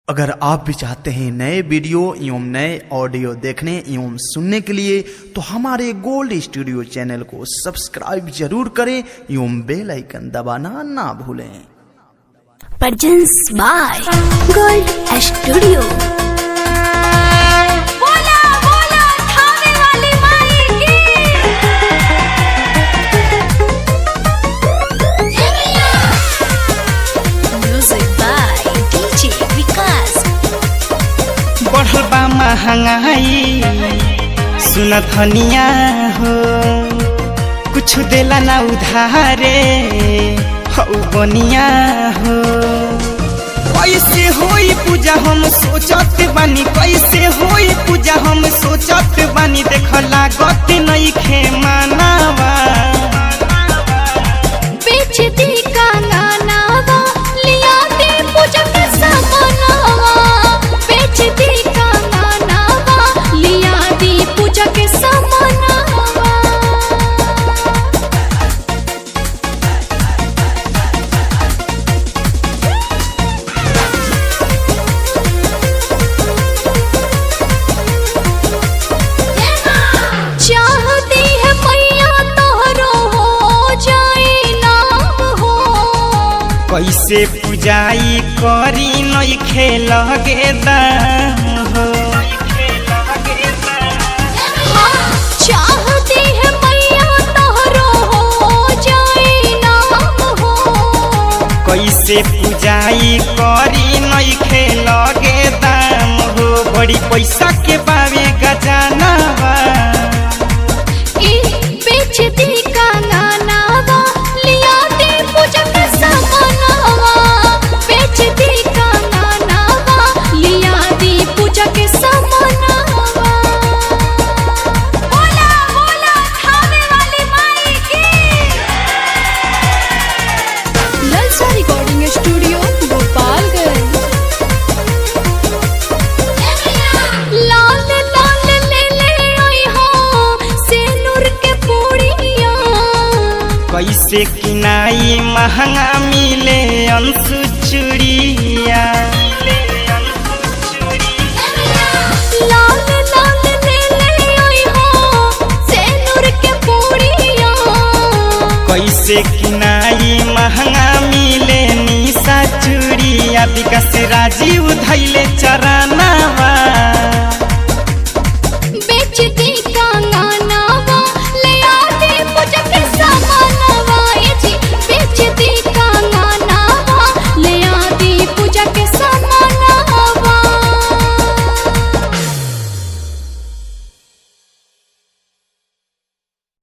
अगर आप भी चाहते हैं नए वीडियो एवं नए ऑडियो देखने एवं सुनने के लिए तो हमारे गोल्ड स्टूडियो चैनल को सब्सक्राइब जरूर करें एवं बेल आइकन दबाना ना भूलें। Presents by Gold Studio. बढ़बा महंगाई सुन धनिया हो, कुछ देला ना उधारे हो बनिया हो। कैसे होई पूजा हम सोचत बानी, कैसे होई पूजा हम सोचत बानी। देख लागत नइखे मानावा बेच दी कांगनावा लिया दे पूजा के सामानवा। बेच दी कांगनावा लिया दी पूजा के सामानवा। चाहती है मैया तोहरो हो जाए नाम हो। कैसे पूजाई करी नइखे लगे दाम हो। चाहती है मैया तोहरो हो जाए नाम हो। कैसे पूजाई करी नइखे लगे दाम हो। बड़ी पैसा के बावे गजानावा बेच दी कांगनावा लिया दे पूजा के सामानवा। बेच दी कांगनावा लिया दी पूजा के सामानवा। बोला बोला खाने वाली माई की। ललचा रिकॉर्डिंग स्टूडियो गोपालगंज। लाल लाल ले ले आई हो सेनुर के पूड़िया। कैसे किनाई महंगा मिले अंशु चूड़िया। लाल लाल ले ले आई हो सेनुर के पूड़िया। कैसे किनाई महंगा मिले निशा चूड़िया। विकास राजीव धैले चरानावा